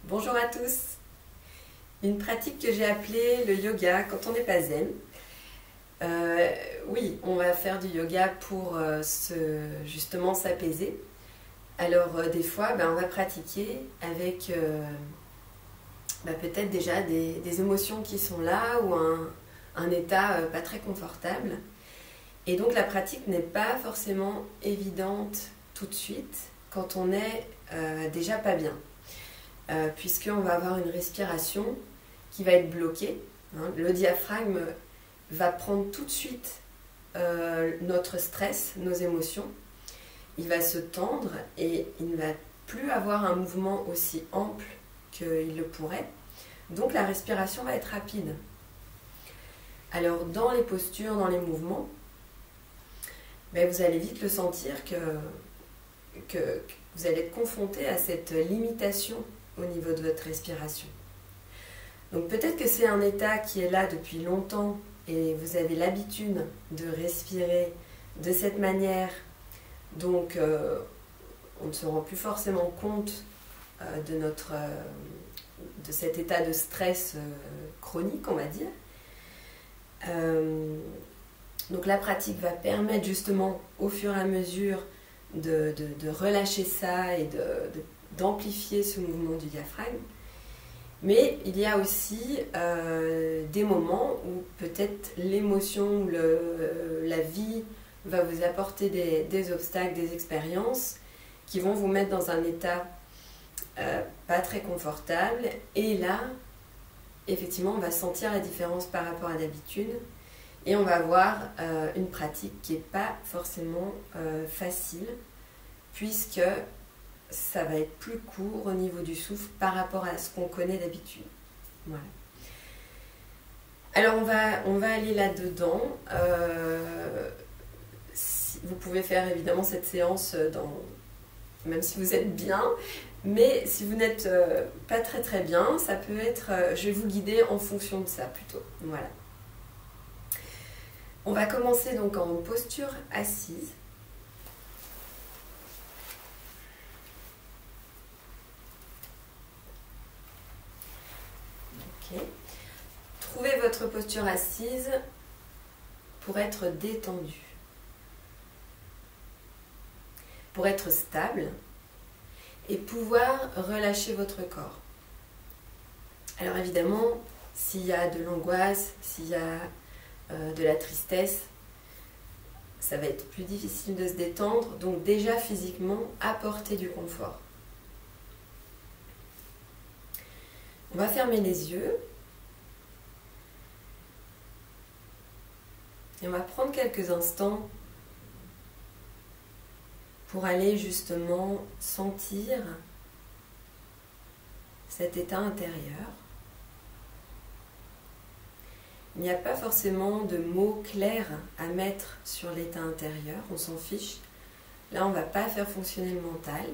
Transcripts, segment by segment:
Bonjour à tous. Une pratique que j'ai appelée le yoga quand on n'est pas zen. Oui, on va faire du yoga pour justement s'apaiser. Alors des fois, on va pratiquer avec peut-être déjà des émotions qui sont là ou un état pas très confortable. Et donc la pratique n'est pas forcément évidente tout de suite quand on est déjà pas bien. Puisqu'on va avoir une respiration qui va être bloquée. Le diaphragme va prendre tout de suite notre stress, nos émotions. Il va se tendre et il ne va plus avoir un mouvement aussi ample qu'il le pourrait. Donc la respiration va être rapide. Alors dans les postures, dans les mouvements, vous allez vite le sentir que vous allez être confronté à cette limitation au niveau de votre respiration. Donc peut-être que c'est un état qui est là depuis longtemps et vous avez l'habitude de respirer de cette manière, donc on ne se rend plus forcément compte de cet état de stress chronique, on va dire. Donc la pratique va permettre justement au fur et à mesure de relâcher ça et d'amplifier ce mouvement du diaphragme. Mais il y a aussi des moments où peut-être l'émotion, la vie va vous apporter des obstacles, des expériences qui vont vous mettre dans un état pas très confortable. Et là, effectivement, on va sentir la différence par rapport à d'habitude. Et on va avoir une pratique qui n'est pas forcément facile, puisque ça va être plus court au niveau du souffle par rapport à ce qu'on connaît d'habitude. Voilà. Alors on va aller là-dedans. Vous pouvez faire évidemment cette séance même si vous êtes bien, mais si vous n'êtes pas très bien, ça peut être... je vais vous guider en fonction de ça plutôt. Voilà. On va commencer donc en posture assise. Okay. Trouvez votre posture assise pour être détendu, pour être stable et pouvoir relâcher votre corps. Alors évidemment, s'il y a de l'angoisse, s'il y a de la tristesse, ça va être plus difficile de se détendre. Donc déjà physiquement, apporter du confort. On va fermer les yeux et on va prendre quelques instants pour aller justement sentir cet état intérieur. Il n'y a pas forcément de mots clairs à mettre sur l'état intérieur, on s'en fiche. Là, on ne va pas faire fonctionner le mental.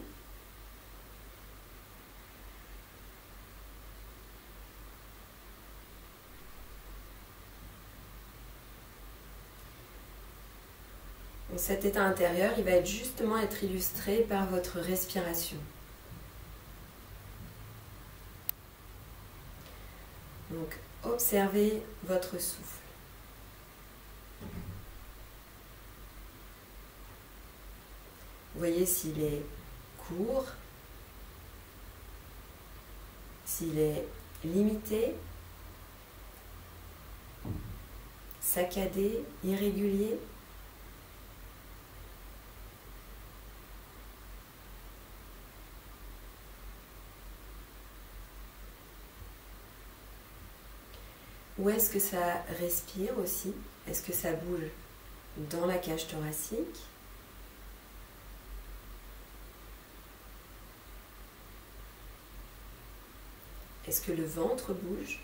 Donc, cet état intérieur, il va justement être illustré par votre respiration. Donc, observez votre souffle. Voyez s'il est court, s'il est limité, saccadé, irrégulier. Où est-ce que ça respire aussi? Est-ce que ça bouge dans la cage thoracique? Est-ce que le ventre bouge?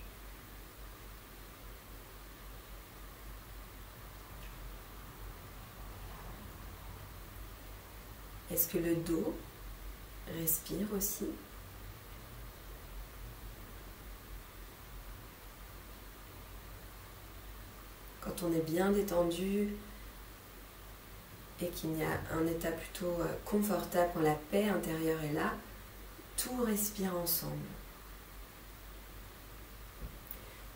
Est-ce que le dos respire aussi? Quand on est bien détendu et qu'il y a un état plutôt confortable, quand la paix intérieure est là, tout respire ensemble.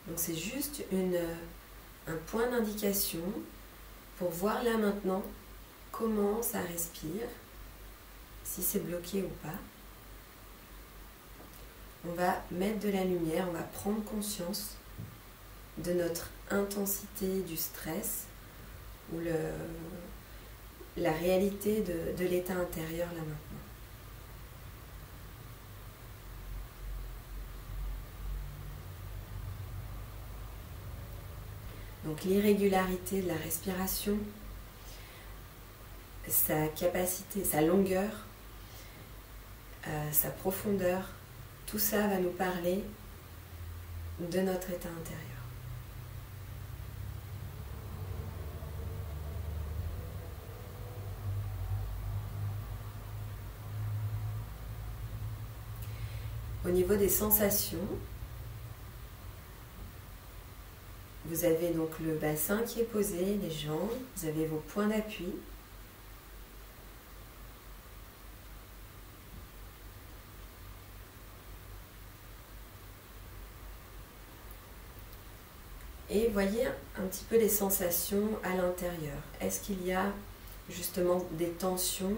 Donc c'est juste un point d'indication pour voir là maintenant comment ça respire, si c'est bloqué ou pas. On va mettre de la lumière, on va prendre conscience de notre intensité du stress ou la réalité de l'état intérieur là maintenant. Donc l'irrégularité de la respiration, sa capacité, sa longueur, sa profondeur, tout ça va nous parler de notre état intérieur. Au niveau des sensations, vous avez donc le bassin qui est posé, les jambes, vous avez vos points d'appui. Et voyez un petit peu les sensations à l'intérieur. Est-ce qu'il y a justement des tensions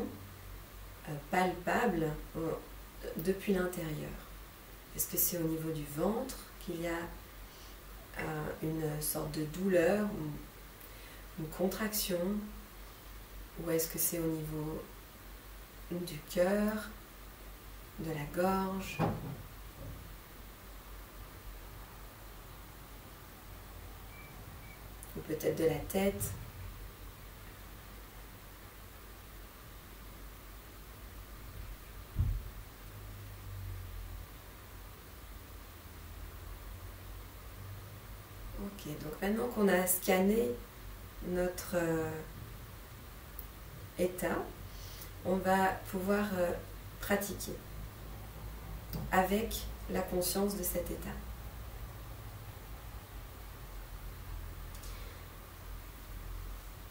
palpables depuis l'intérieur? Est-ce que c'est au niveau du ventre qu'il y a une sorte de douleur ou une contraction? Ou est-ce que c'est au niveau du cœur, de la gorge? Ou peut-être de la tête? Ok, donc maintenant qu'on a scanné notre état, on va pouvoir pratiquer avec la conscience de cet état.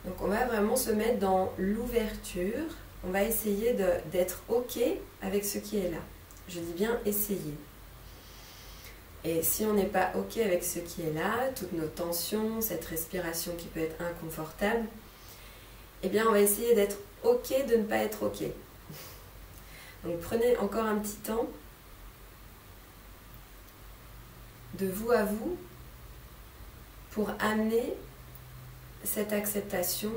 Donc on va vraiment se mettre dans l'ouverture, on va essayer d'être ok avec ce qui est là. Je dis bien essayer. Et si on n'est pas ok avec ce qui est là, toutes nos tensions, cette respiration qui peut être inconfortable, eh bien on va essayer d'être ok de ne pas être ok. Donc prenez encore un petit temps de vous à vous pour amener cette acceptation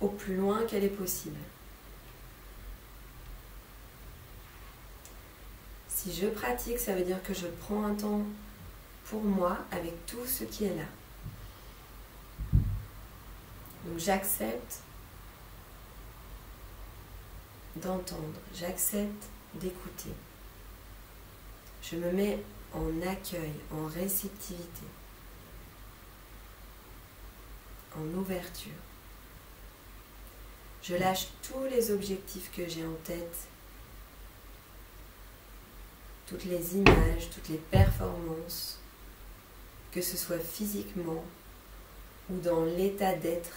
au plus loin qu'elle est possible. Si je pratique, ça veut dire que je prends un temps pour moi avec tout ce qui est là. Donc j'accepte d'entendre, j'accepte d'écouter. Je me mets en accueil, en réceptivité, en ouverture. Je lâche tous les objectifs que j'ai en tête, toutes les images, toutes les performances, que ce soit physiquement ou dans l'état d'être.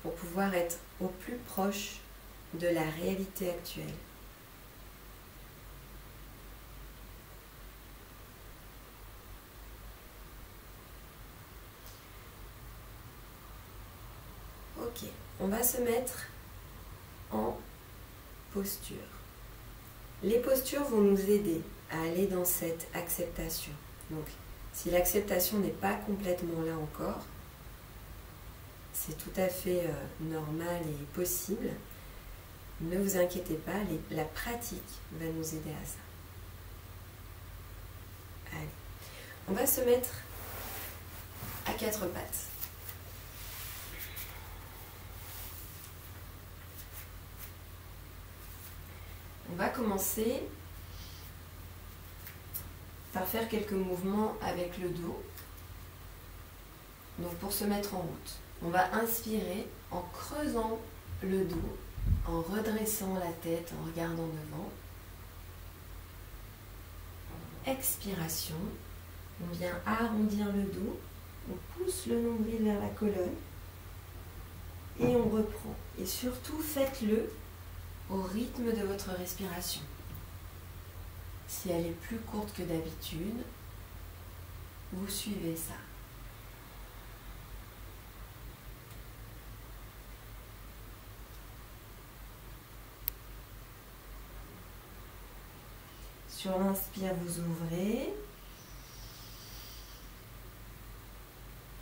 Pour pouvoir être au plus proche de la réalité actuelle. Ok, on va se mettre en posture. Les postures vont nous aider à aller dans cette acceptation. Donc, si l'acceptation n'est pas complètement là encore, c'est tout à fait normal et possible. Ne vous inquiétez pas, la pratique va nous aider à ça. Allez, on va se mettre à quatre pattes. On va commencer par faire quelques mouvements avec le dos. Donc pour se mettre en route, on va inspirer en creusant le dos, en redressant la tête, en regardant devant. Expiration, on vient arrondir le dos, on pousse le nombril vers la colonne et on reprend. Et surtout, faites-le au rythme de votre respiration. Si elle est plus courte que d'habitude, vous suivez ça. Sur l'inspire, vous ouvrez.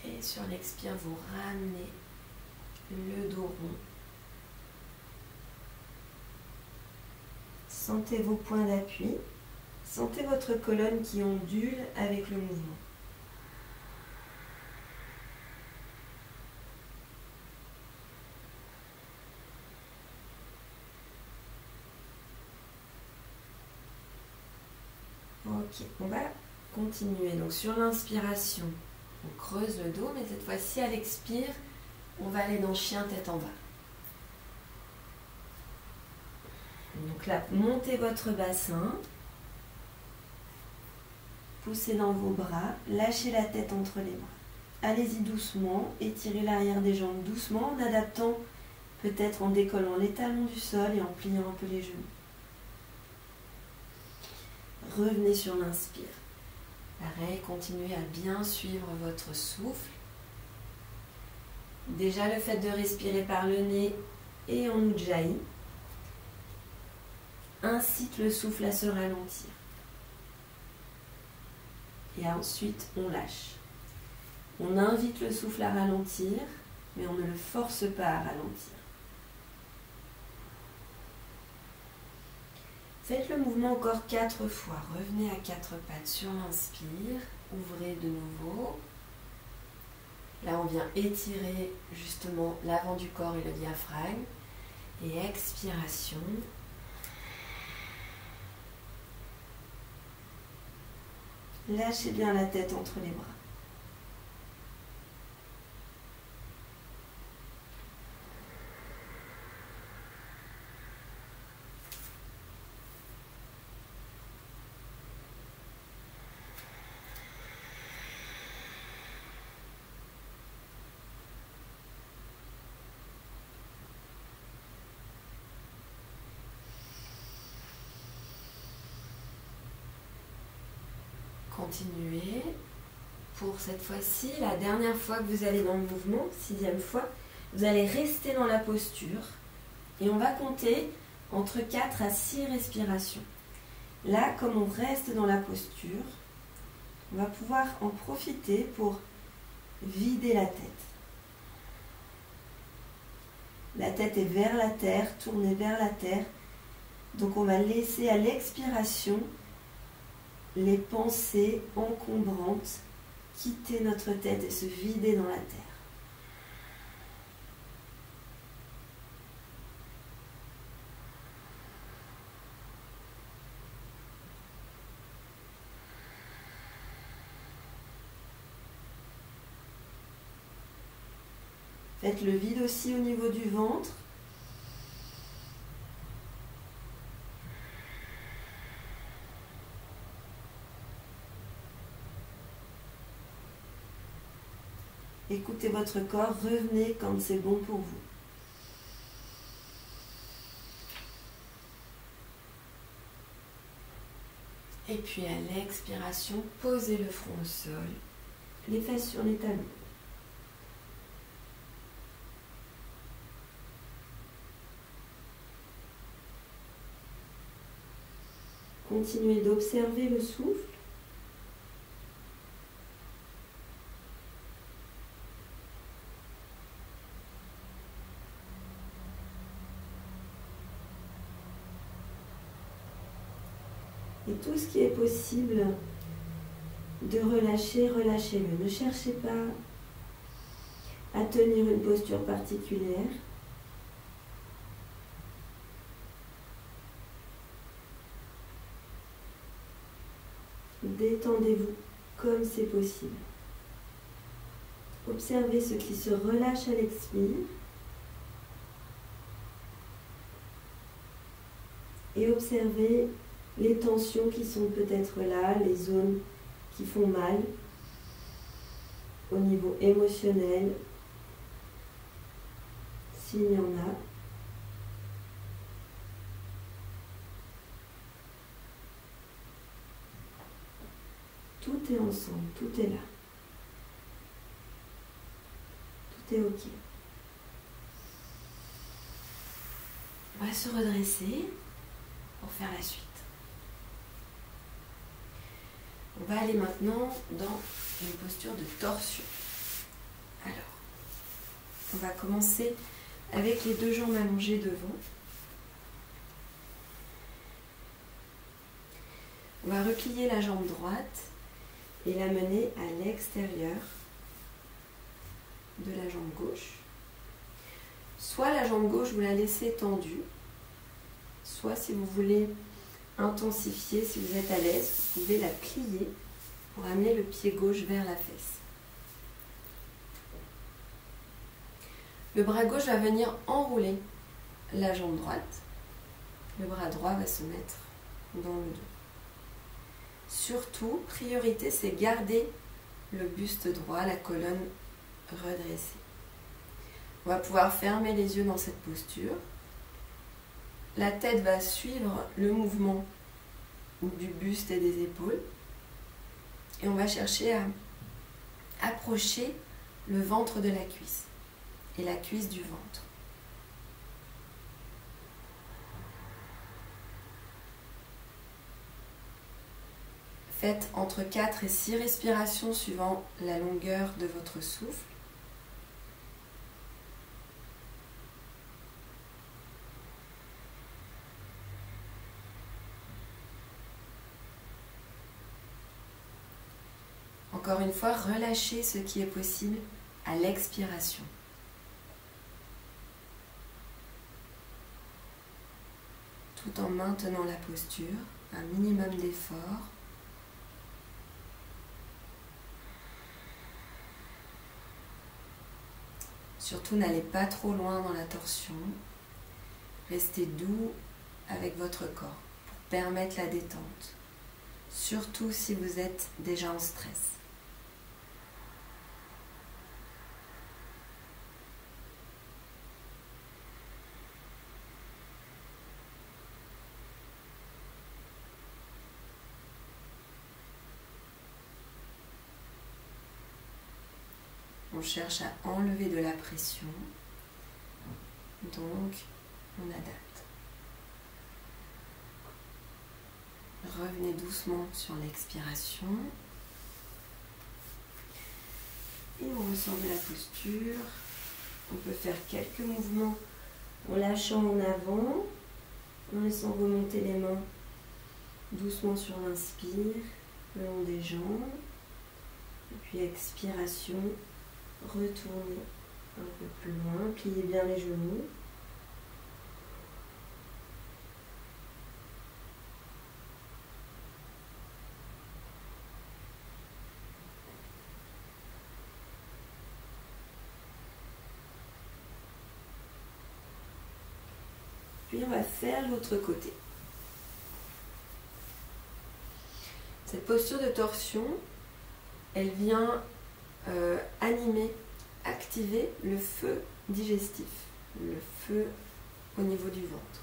Et sur l'expire, vous ramenez le dos rond. Sentez vos points d'appui. Sentez votre colonne qui ondule avec le mouvement. Ok, on va continuer. Donc sur l'inspiration, on creuse le dos, mais cette fois-ci à l'expire, on va aller dans chien tête en bas. Donc là, montez votre bassin, poussez dans vos bras, lâchez la tête entre les bras. Allez-y doucement, étirez l'arrière des jambes doucement en adaptant, peut-être en décollant les talons du sol et en pliant un peu les genoux. Revenez sur l'inspire. Pareil, continuez à bien suivre votre souffle. Déjà, le fait de respirer par le nez et en Ujjayi incite le souffle à se ralentir. Et ensuite, on lâche. On invite le souffle à ralentir, mais on ne le force pas à ralentir. Faites le mouvement encore 4 fois. Revenez à 4 pattes sur l'inspire. Ouvrez de nouveau. Là, on vient étirer justement l'avant du corps et le diaphragme. Et expiration. Lâchez bien la tête entre les bras. Continuez. Pour cette fois-ci, la dernière fois que vous allez dans le mouvement, 6e fois, vous allez rester dans la posture et on va compter entre 4 à 6 respirations. Là, comme on reste dans la posture, on va pouvoir en profiter pour vider la tête. La tête est vers la terre, tournée vers la terre. Donc on va laisser à l'expiration les pensées encombrantes quitter notre tête et se vider dans la terre. Faites le vide aussi au niveau du ventre. Écoutez votre corps, revenez quand c'est bon pour vous. Et puis à l'expiration, posez le front au sol, les fesses sur les talons. Continuez d'observer le souffle. Et tout ce qui est possible de relâcher, relâchez-le. Ne cherchez pas à tenir une posture particulière. Détendez-vous comme c'est possible. Observez ce qui se relâche à l'expire. Et observez les tensions qui sont peut-être là, les zones qui font mal au niveau émotionnel, s'il y en a. Tout est ensemble, tout est là. Tout est ok. On va se redresser pour faire la suite. On va aller maintenant dans une posture de torsion. Alors, on va commencer avec les deux jambes allongées devant. On va replier la jambe droite et la mener à l'extérieur de la jambe gauche. Soit la jambe gauche, vous la laissez tendue, soit si vous voulez intensifier, si vous êtes à l'aise, vous pouvez la plier pour amener le pied gauche vers la fesse. Le bras gauche va venir enrouler la jambe droite. Le bras droit va se mettre dans le dos. Surtout, priorité, c'est garder le buste droit, la colonne redressée. On va pouvoir fermer les yeux dans cette posture. La tête va suivre le mouvement du buste et des épaules. Et on va chercher à approcher le ventre de la cuisse et la cuisse du ventre. Faites entre 4 et 6 respirations suivant la longueur de votre souffle. Encore une fois, relâchez ce qui est possible à l'expiration. Tout en maintenant la posture, un minimum d'effort. Surtout, n'allez pas trop loin dans la torsion. Restez doux avec votre corps pour permettre la détente. Surtout si vous êtes déjà en stress. On cherche à enlever de la pression, donc on adapte. Revenez doucement sur l'expiration et on ressort de la posture. On peut faire quelques mouvements en lâchant en avant, en laissant remonter les mains doucement sur l'inspire, le long des jambes, et puis expiration. Retournez un peu plus loin, pliez bien les genoux. Puis on va faire l'autre côté. Cette posture de torsion, elle vient animer, activer le feu digestif, le feu au niveau du ventre.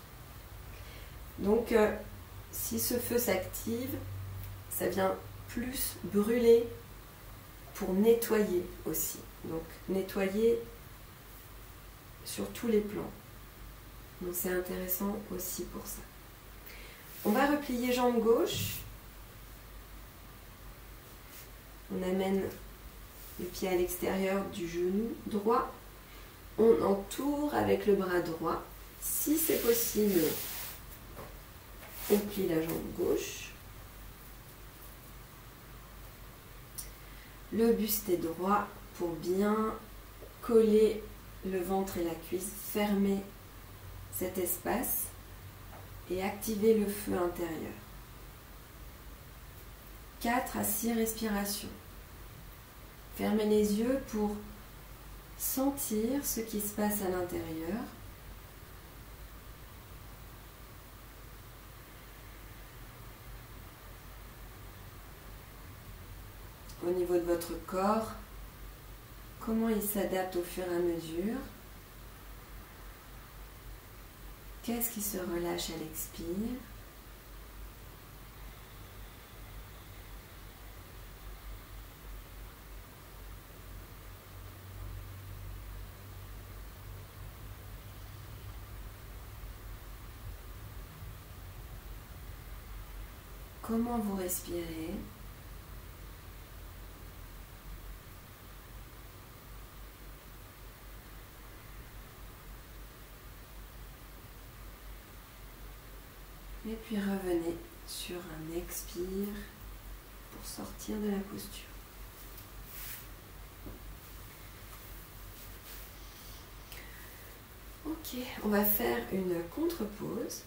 Donc, si ce feu s'active, ça vient plus brûler pour nettoyer aussi. Donc, nettoyer sur tous les plans. Donc, c'est intéressant aussi pour ça. On va replier jambe gauche. On amène le pied à l'extérieur du genou droit. On entoure avec le bras droit. Si c'est possible, on plie la jambe gauche. Le buste est droit pour bien coller le ventre et la cuisse, fermer cet espace et activer le feu intérieur. 4 à 6 respirations. Fermez les yeux pour sentir ce qui se passe à l'intérieur. Au niveau de votre corps, comment il s'adapte au fur et à mesure. Qu'est-ce qui se relâche à l'expire? Comment vous respirez? Et puis revenez sur un expire pour sortir de la posture. Ok, on va faire une contre-pause.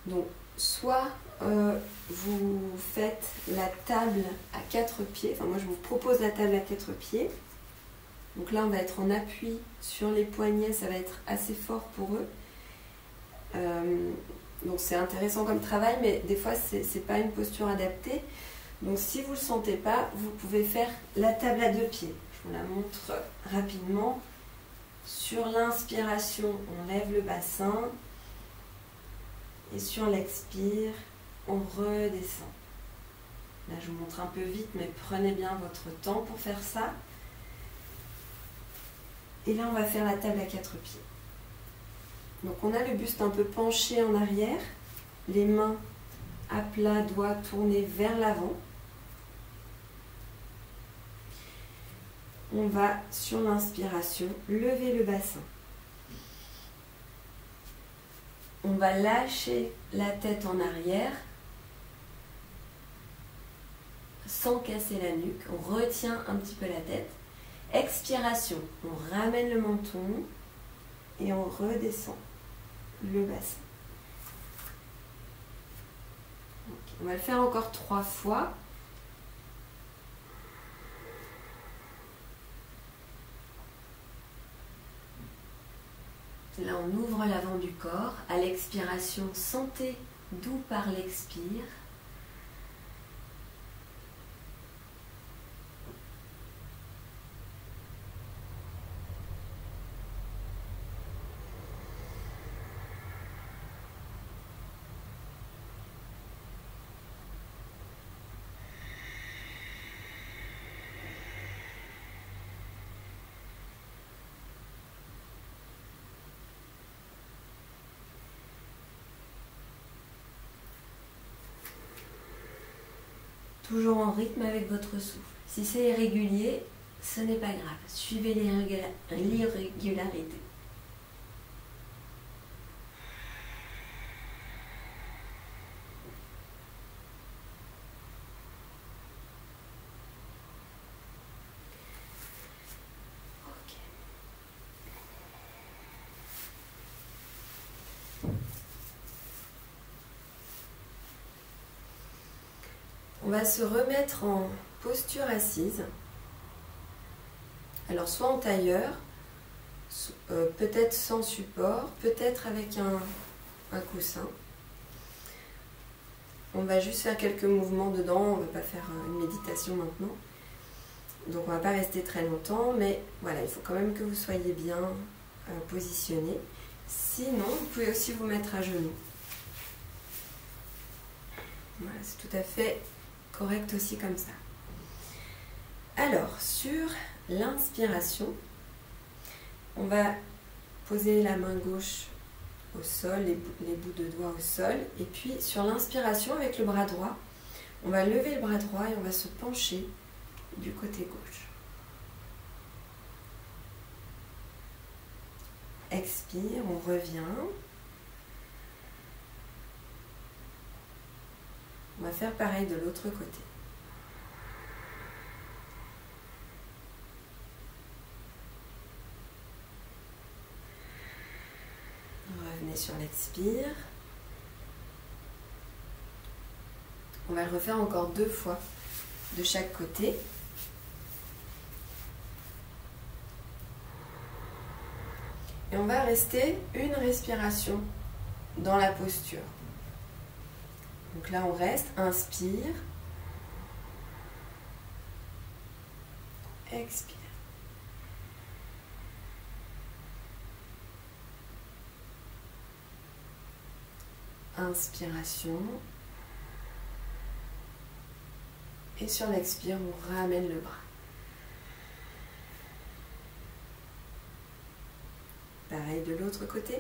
Donc, soit vous faites la table à 4 pieds, enfin moi je vous propose la table à 4 pieds. Donc là on va être en appui sur les poignets, ça va être assez fort pour eux. Donc c'est intéressant comme travail, mais des fois c'est pas une posture adaptée. Donc si vous ne le sentez pas, vous pouvez faire la table à 2 pieds. Je vous la montre rapidement. Sur l'inspiration, on lève le bassin. Et sur l'expire, on redescend. Là, je vous montre un peu vite, mais prenez bien votre temps pour faire ça. Et là, on va faire la table à 4 pieds. Donc, on a le buste un peu penché en arrière, les mains à plat, doigts tournés vers l'avant. On va, sur l'inspiration, lever le bassin. On va lâcher la tête en arrière sans casser la nuque. On retient un petit peu la tête. Expiration, on ramène le menton et on redescend le bassin. Okay. On va le faire encore 3 fois. Là, on ouvre l'avant du corps. À l'expiration, sentez d'où part l'expire. Toujours en rythme avec votre souffle. Si c'est irrégulier, ce n'est pas grave. Suivez l'irrégularité. On va se remettre en posture assise. Alors soit en tailleur, peut-être sans support, peut-être avec un coussin. On va juste faire quelques mouvements dedans, on ne va pas faire une méditation maintenant. Donc on ne va pas rester très longtemps, mais voilà, il faut quand même que vous soyez bien positionné. Sinon, vous pouvez aussi vous mettre à genoux. Voilà, c'est tout à fait correct aussi comme ça. Alors, sur l'inspiration, on va poser la main gauche au sol, les bouts de doigts au sol, et puis sur l'inspiration avec le bras droit, on va lever le bras droit et on va se pencher du côté gauche. Expire, on revient. On va faire pareil de l'autre côté. Revenez sur l'expire. On va le refaire encore 2 fois de chaque côté. Et on va rester une respiration dans la posture. Donc là, on reste, inspire, expire. Inspiration. Et sur l'expire, on ramène le bras. Pareil de l'autre côté.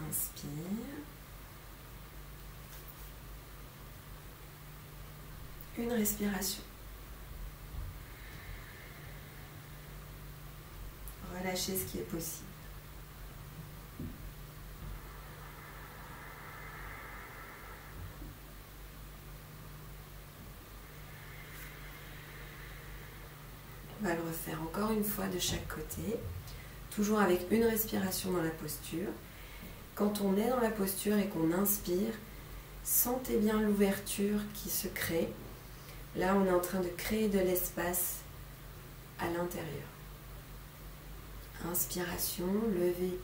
Inspire. Une respiration. Relâchez ce qui est possible. On va le refaire encore une fois de chaque côté, toujours avec une respiration dans la posture. Quand on est dans la posture et qu'on inspire, sentez bien l'ouverture qui se crée. Là, on est en train de créer de l'espace à l'intérieur. Inspiration, levez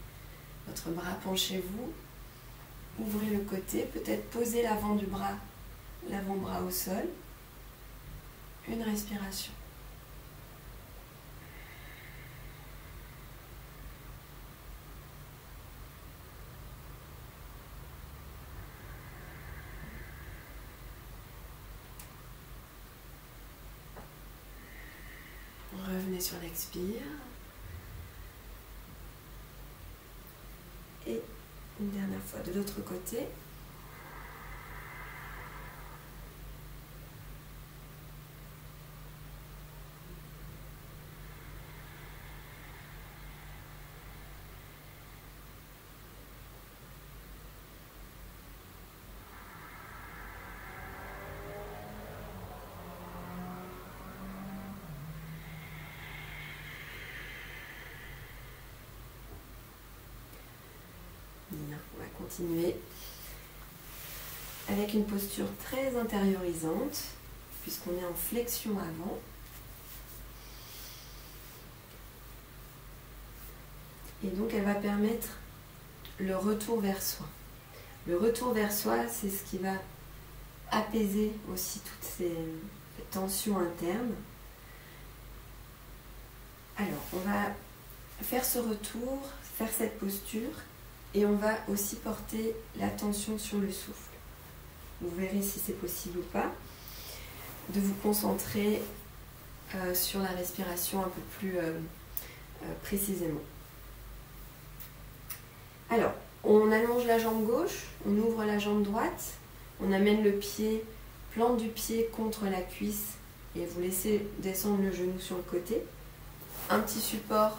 votre bras, penchez-vous, ouvrez le côté, peut-être posez l'avant du bras, l'avant-bras au sol. Une respiration. Revenez sur l'expire. Et une dernière fois de l'autre côté. Bien, on va continuer avec une posture très intériorisante, puisqu'on est en flexion avant. Et donc elle va permettre le retour vers soi. Le retour vers soi, c'est ce qui va apaiser aussi toutes ces tensions internes. Alors, on va faire ce retour, faire cette posture, et on va aussi porter l'attention sur le souffle. Vous verrez si c'est possible ou pas, de vous concentrer sur la respiration un peu plus précisément. Alors, on allonge la jambe gauche, on ouvre la jambe droite, on amène le pied, plante du pied contre la cuisse et vous laissez descendre le genou sur le côté. Un petit support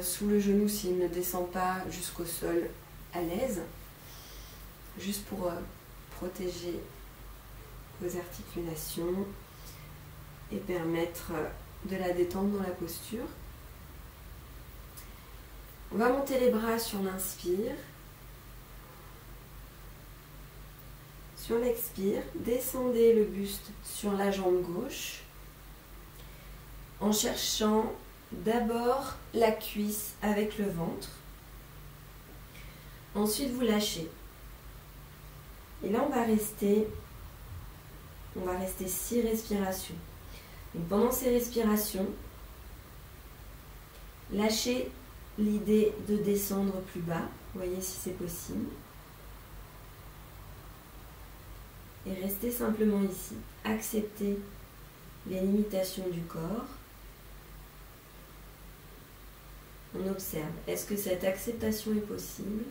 sous le genou s'il ne descend pas jusqu'au sol à l'aise, juste pour protéger vos articulations et permettre de la détente dans la posture. On va monter les bras sur l'inspire. Sur l'expire, descendez le buste sur la jambe gauche en cherchant d'abord la cuisse avec le ventre. Ensuite, vous lâchez. Et là, on va rester 6 respirations. Donc, pendant ces respirations, lâchez l'idée de descendre plus bas. Voyez si c'est possible. Et restez simplement ici. Acceptez les limitations du corps. On observe. Est-ce que cette acceptation est possible?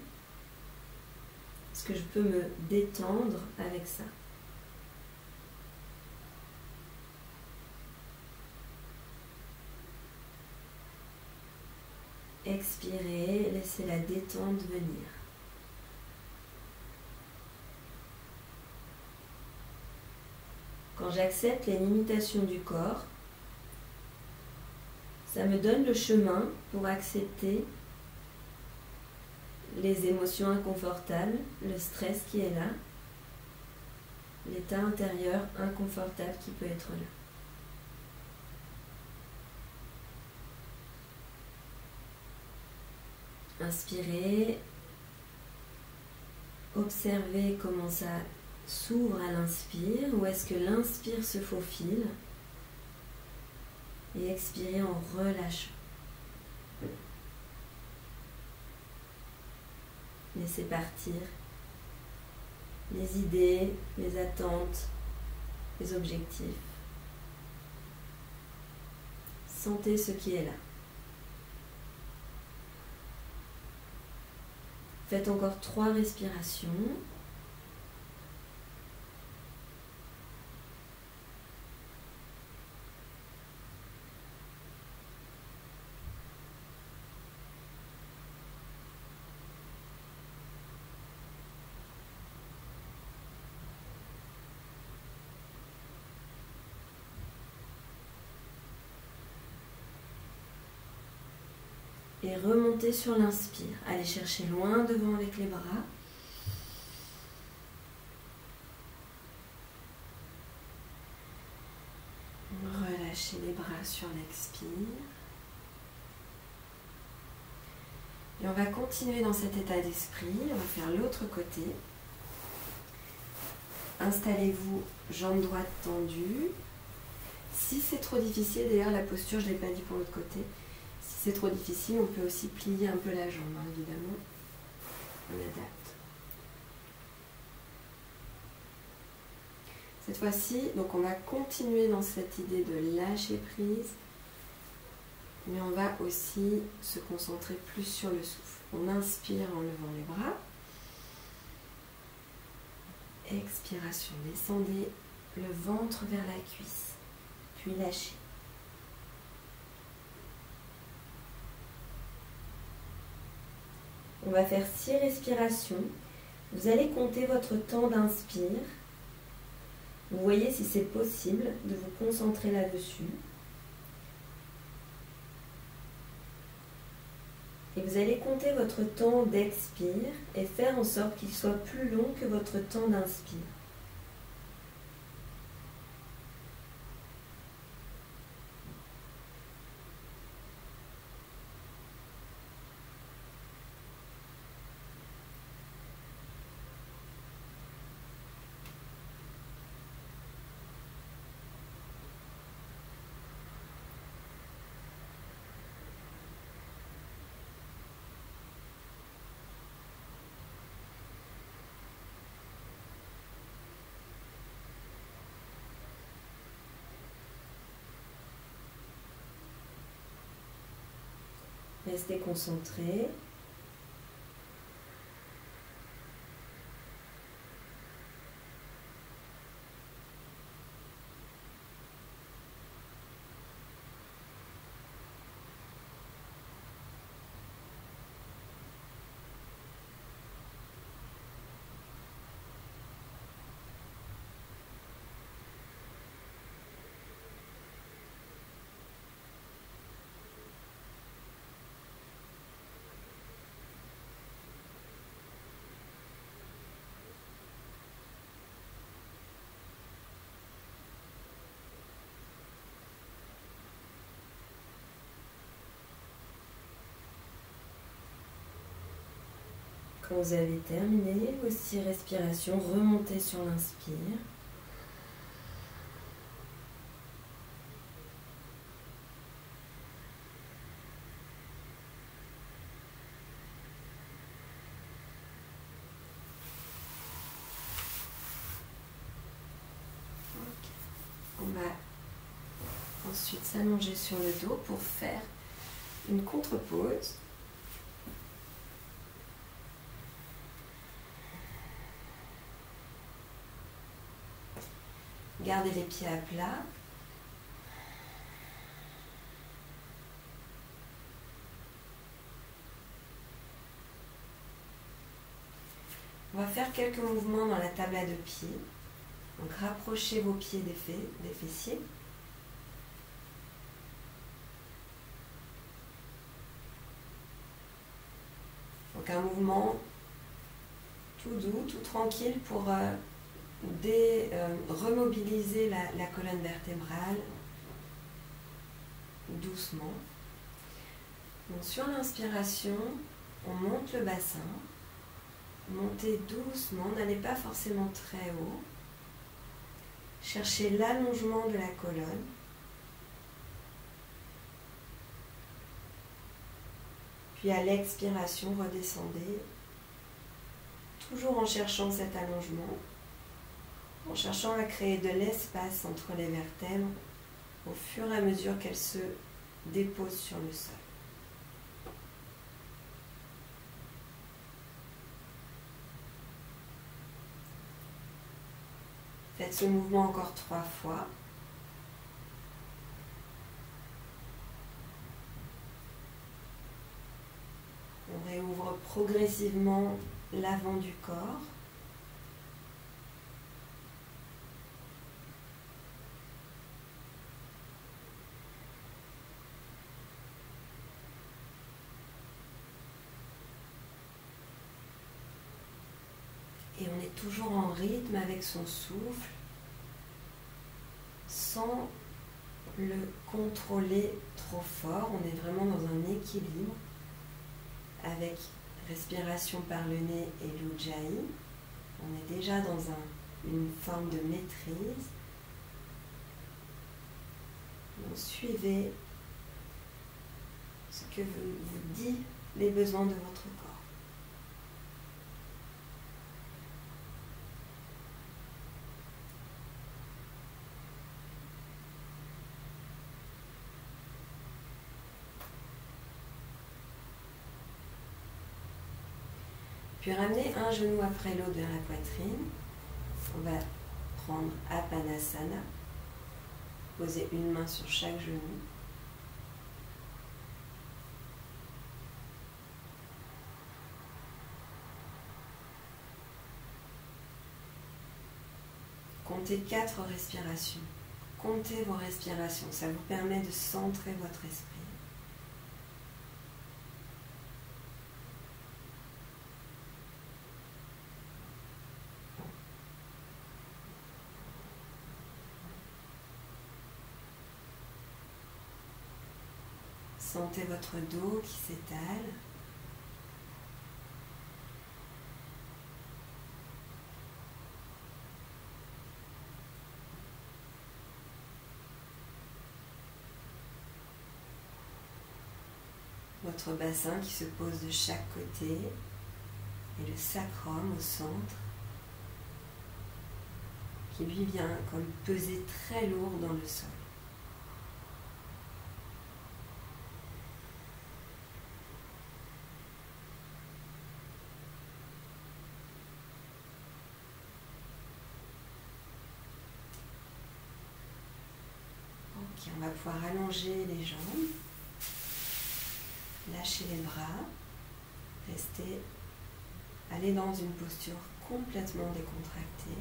Est-ce que je peux me détendre avec ça? Expirez, laissez la détente venir. Quand j'accepte les limitations du corps, ça me donne le chemin pour accepter les émotions inconfortables, le stress qui est là, l'état intérieur inconfortable qui peut être là. Inspirez, observez comment ça s'ouvre à l'inspire, ou est-ce que l'inspire se faufile, et expirez en relâchant. Laissez partir les idées, les attentes, les objectifs. Sentez ce qui est là. Faites encore 3 respirations. Et remontez sur l'inspire. Allez chercher loin devant avec les bras. Relâchez les bras sur l'expire. Et on va continuer dans cet état d'esprit. On va faire l'autre côté. Installez-vous, jambes droites tendues. Si c'est trop difficile, d'ailleurs la posture, je ne l'ai pas dit pour l'autre côté. Si c'est trop difficile, on peut aussi plier un peu la jambe, hein, évidemment. On adapte. Cette fois-ci, donc on va continuer dans cette idée de lâcher prise, mais on va aussi se concentrer plus sur le souffle. On inspire en levant les bras. Expiration, descendez le ventre vers la cuisse, puis lâchez. On va faire 6 respirations. Vous allez compter votre temps d'inspire. Vous voyez si c'est possible de vous concentrer là-dessus. Et vous allez compter votre temps d'expire et faire en sorte qu'il soit plus long que votre temps d'inspire. Restez concentré. Quand vous avez terminé vos 6 respirations, remontez sur l'inspire. On va ensuite s'allonger sur le dos pour faire une contre-pause. Gardez les pieds à plat. On va faire quelques mouvements dans la table à 2 pieds. Donc rapprochez vos pieds des fessiers. Donc un mouvement tout doux, tout tranquille pour remobiliser la colonne vertébrale doucement. Donc sur l'inspiration, on monte le bassin. Montez doucement, n'allez pas forcément très haut. Cherchez l'allongement de la colonne. Puis à l'expiration, redescendez toujours en cherchant cet allongement, en cherchant à créer de l'espace entre les vertèbres au fur et à mesure qu'elles se déposent sur le sol. Faites ce mouvement encore 3 fois. On réouvre progressivement l'avant du corps. Et on est toujours en rythme avec son souffle, sans le contrôler trop fort. On est vraiment dans un équilibre avec respiration par le nez et l'ujjayi. On est déjà dans une forme de maîtrise. Donc, suivez ce que vous dit les besoins de votre corps. Puis ramenez un genou après l'autre vers la poitrine. On va prendre Apanasana. Posez une main sur chaque genou. Comptez 4 respirations. Comptez vos respirations. Ça vous permet de centrer votre esprit. Sentez votre dos qui s'étale. Votre bassin qui se pose de chaque côté et le sacrum au centre qui lui vient comme peser très lourd dans le sol. Ok, on va pouvoir allonger les jambes. Lâchez les bras, restez, allez dans une posture complètement décontractée.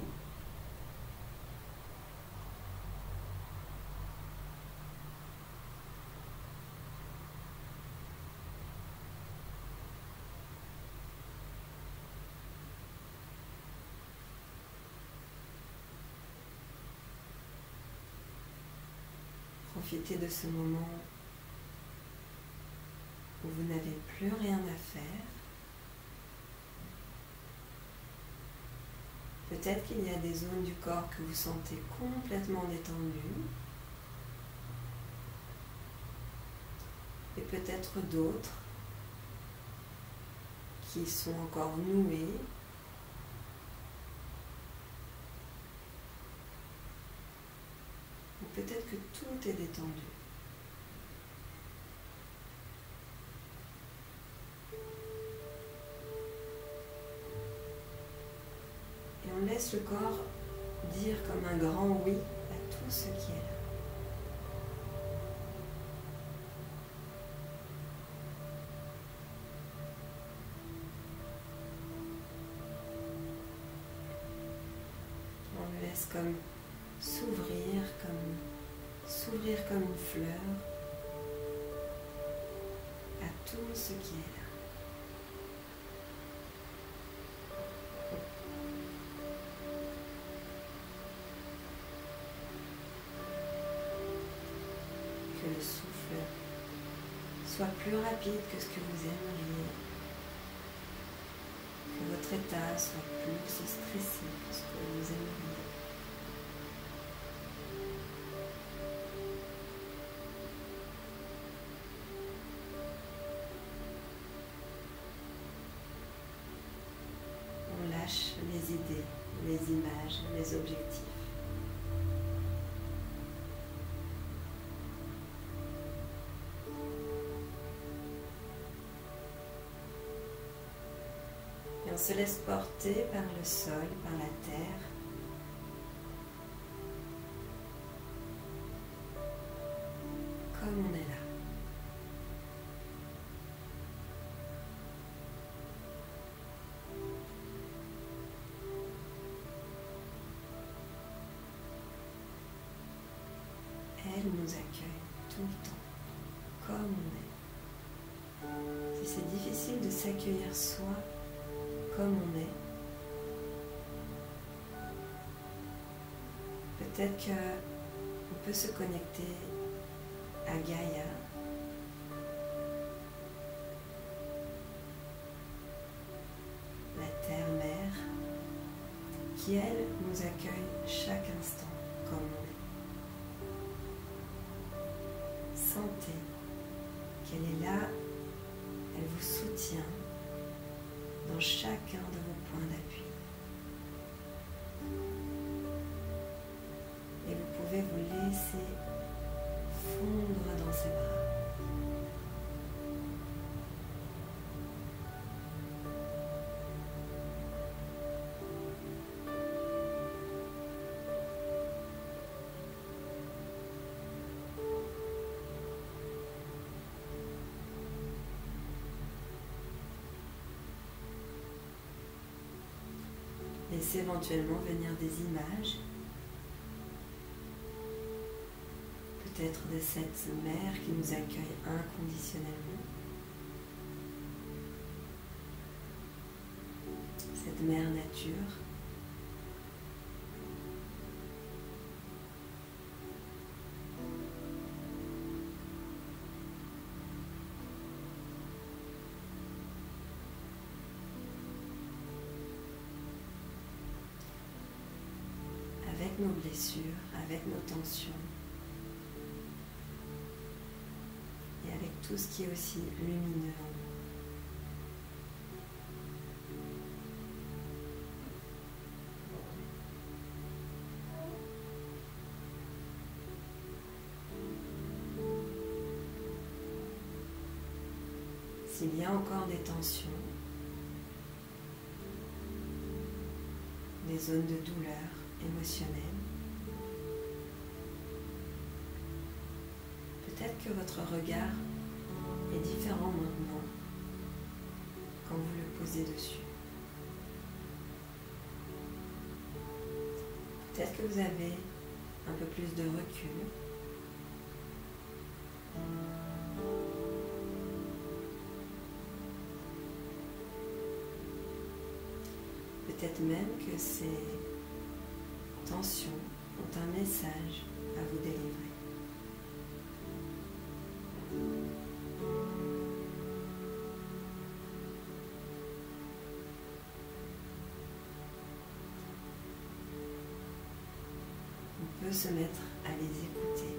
Profitez de ce moment où vous n'avez plus rien à faire. Peut-être qu'il y a des zones du corps que vous sentez complètement détendues et peut-être d'autres qui sont encore nouées. Ou peut-être que tout est détendu. On laisse le corps dire comme un grand oui à tout ce qui est là. On le laisse comme s'ouvrir comme une fleur à tout ce qui est là. Que le souffle soit plus rapide que ce que vous aimeriez, que votre état soit plus stressé que ce que vous aimeriez. idées, les images, les objectifs. Et on se laisse porter par le sol, par la terre. Comme on est là. Elle nous accueille tout le temps, comme on est. Si c'est difficile de s'accueillir soi, comme on est, peut-être qu'on peut se connecter à Gaïa, la terre-mère, qui elle nous accueille chaque instant comme on est. Sentez qu'elle est là, elle vous soutient dans chacun de vos points d'appui. Et vous pouvez vous laisser fondre dans ses bras. Laissez éventuellement venir des images, peut-être de cette mère qui nous accueille inconditionnellement, cette mère nature. Avec nos blessures, avec nos tensions et avec tout ce qui est aussi lumineux en nous. S'il y a encore des tensions, des zones de douleur émotionnelle, peut-être que votre regard est différent maintenant quand vous le posez dessus. Peut-être que vous avez un peu plus de recul. Peut-être même que ces tensions ont un message à vous délivrer. On peut se mettre à les écouter,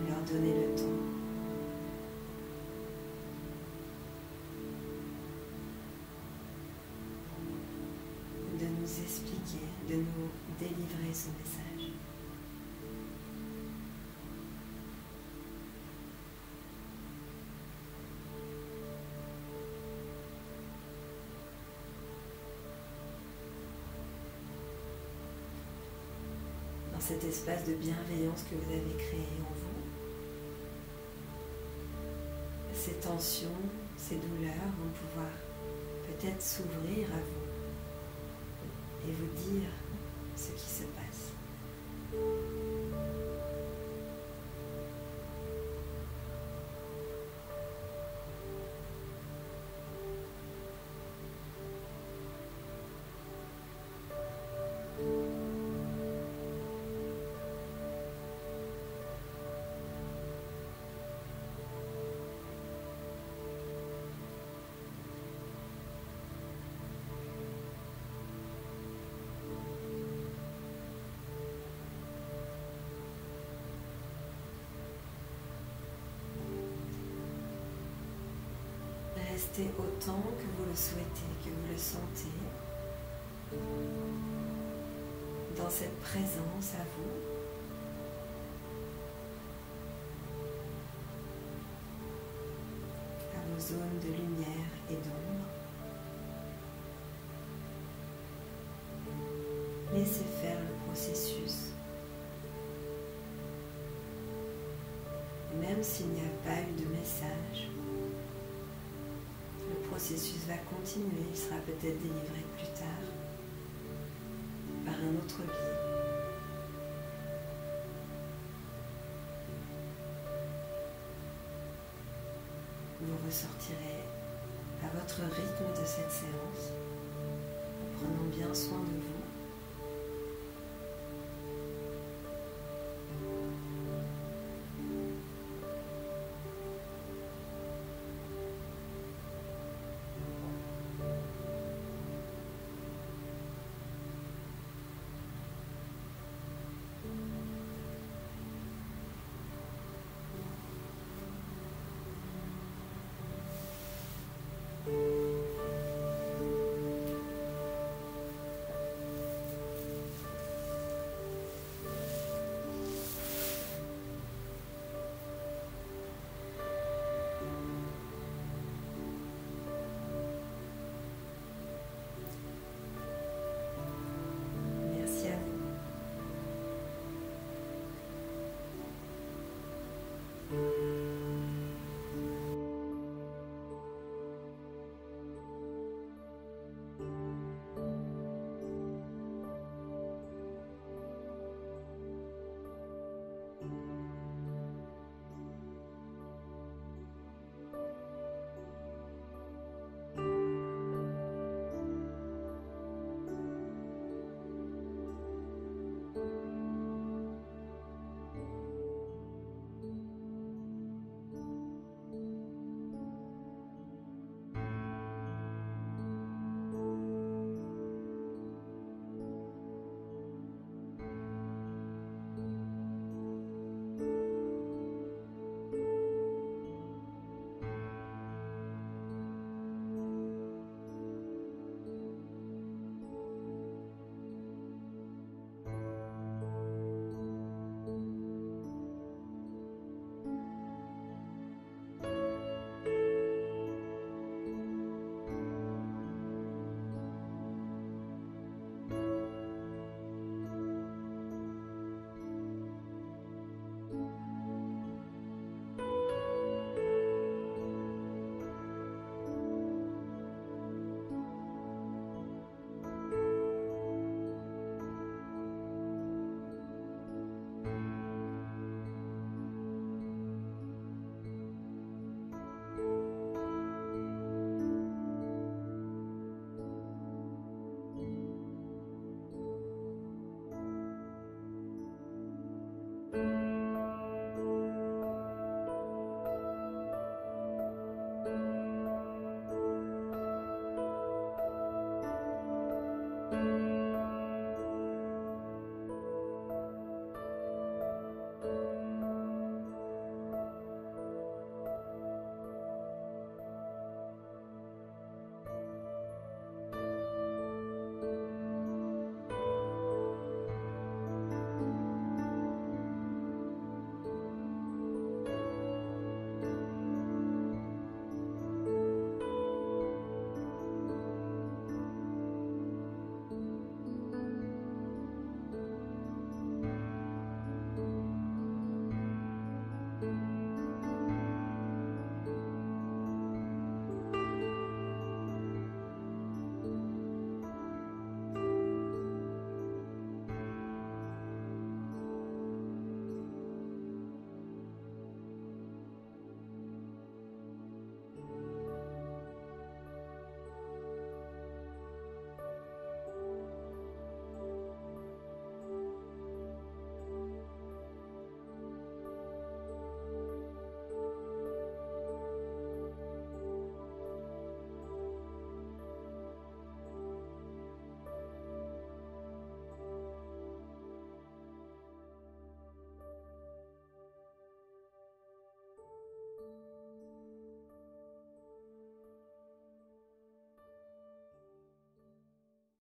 leur donner le temps. De nous expliquer, de nous délivrer son message. Dans cet espace de bienveillance que vous avez créé en vous, ces tensions, ces douleurs vont pouvoir peut-être s'ouvrir à vous et vous dire ce qui se passe. restez autant que vous le souhaitez, que vous le sentez, dans cette présence à vous. À vos zones de lumière et d'ombre. Laissez faire le processus. Même s'il n'y a pas eu de message, le processus va continuer, il sera peut-être délivré plus tard par un autre guide. Vous ressortirez à votre rythme de cette séance, en prenant bien soin de vous.